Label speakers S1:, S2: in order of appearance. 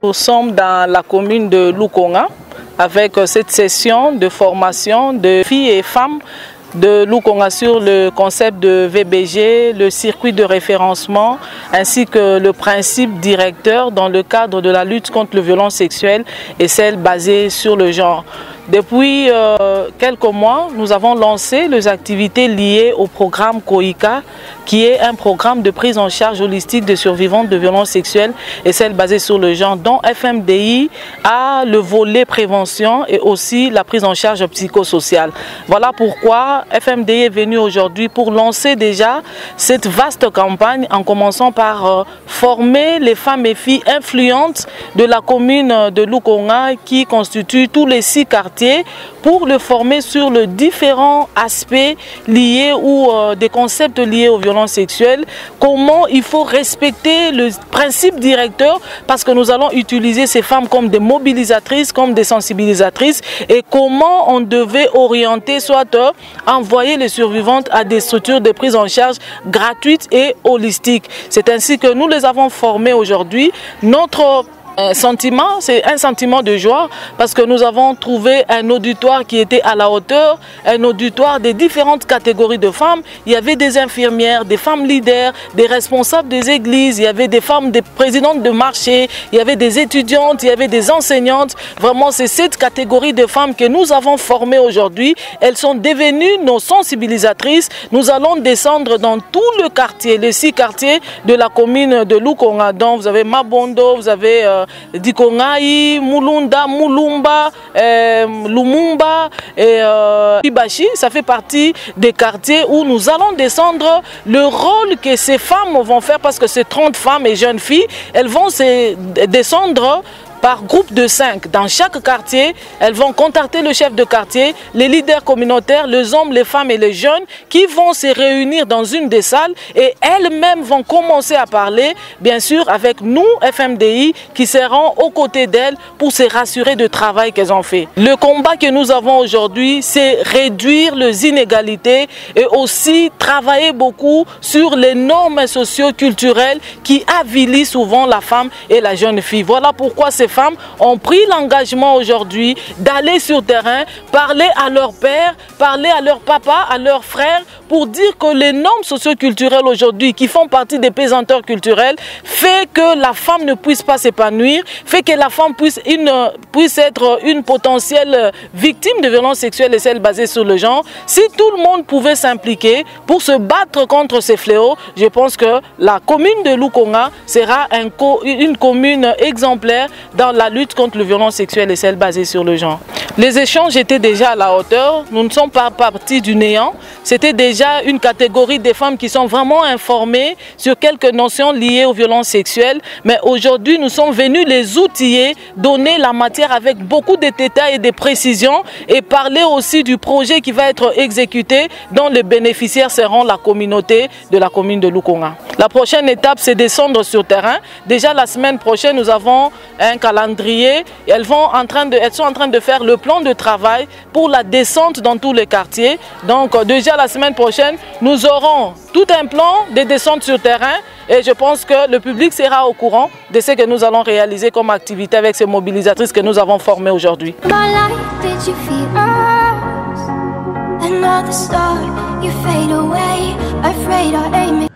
S1: Nous sommes dans la commune de Lukonga avec cette session de formation de filles et femmes de Lukonga sur le concept de VBG, le circuit de référencement ainsi que le principe directeur dans le cadre de la lutte contre le violence sexuelle et celle basée sur le genre. Depuis quelques mois, nous avons lancé les activités liées au programme COICA, qui est un programme de prise en charge holistique de survivantes de violences sexuelles et celles basées sur le genre, dont FMDI a le volet prévention et aussi la prise en charge psychosociale. Voilà pourquoi FMDI est venu aujourd'hui pour lancer déjà cette vaste campagne en commençant par former les femmes et filles influentes de la commune de Lukonga qui constituent tous les 6 quartiers pour le former sur les différents aspects liés ou des concepts liés aux violences sexuelles, comment il faut respecter le principe directeur parce que nous allons utiliser ces femmes comme des mobilisatrices, comme des sensibilisatrices et comment on devait orienter, soit envoyer les survivantes à des structures de prise en charge gratuites et holistiques. C'est ainsi que nous les avons formées aujourd'hui. Notre sentiment, c'est un sentiment de joie parce que nous avons trouvé un auditoire qui était à la hauteur, un auditoire des différentes catégories de femmes. Il y avait des infirmières, des femmes leaders, des responsables des églises, il y avait des femmes, des présidentes de marché, il y avait des étudiantes, il y avait des enseignantes. Vraiment, c'est cette catégorie de femmes que nous avons formées aujourd'hui. Elles sont devenues nos sensibilisatrices. Nous allons descendre dans tout le quartier, les 6 quartiers de la commune de Lukonga. Donc, vous avez Mabondo, vous avez Dikongai, Mulunda, Mulumba, Lumumba et Ibashi. Ça fait partie des quartiers où nous allons descendre. Le rôle que ces femmes vont faire, parce que c'est 30 femmes et jeunes filles, elles vont descendre par groupe de 5. Dans chaque quartier, elles vont contacter le chef de quartier, les leaders communautaires, les hommes, les femmes et les jeunes qui vont se réunir dans une des salles et elles-mêmes vont commencer à parler, bien sûr, avec nous, FMDI, qui seront aux côtés d'elles pour se rassurer du travail qu'elles ont fait. Le combat que nous avons aujourd'hui, c'est réduire les inégalités et aussi travailler beaucoup sur les normes socio-culturelles qui avilissent souvent la femme et la jeune fille. Voilà pourquoi ces femmes ont pris l'engagement aujourd'hui d'aller sur le terrain, parler à leur père, parler à leur papa, à leurs frères, pour dire que les normes socio-culturelles aujourd'hui, qui font partie des pesanteurs culturels, fait que la femme ne puisse pas s'épanouir, fait que la femme puisse être une potentielle victime de violences sexuelles et celles basées sur le genre. Si tout le monde pouvait s'impliquer pour se battre contre ces fléaux, je pense que la commune de Lukonga sera une commune exemplaire dans la lutte contre les violences sexuelles et celles basées sur le genre. Les échanges étaient déjà à la hauteur, nous ne sommes pas partis du néant, c'était déjà une catégorie des femmes qui sont vraiment informées sur quelques notions liées aux violences sexuelles, mais aujourd'hui nous sommes venus les outiller, donner la matière avec beaucoup de détails et de précisions et parler aussi du projet qui va être exécuté dont les bénéficiaires seront la communauté de la commune de Lukonga. La prochaine étape, c'est descendre sur terrain. Déjà la semaine prochaine, nous avons un calendrier. Elles sont en train de faire le plan de travail pour la descente dans tous les quartiers. Donc déjà la semaine prochaine, nous aurons tout un plan de descente sur terrain. Et je pense que le public sera au courant de ce que nous allons réaliser comme activité avec ces mobilisatrices que nous avons formées aujourd'hui.
S2: Another star, you fade away. Afraid our aim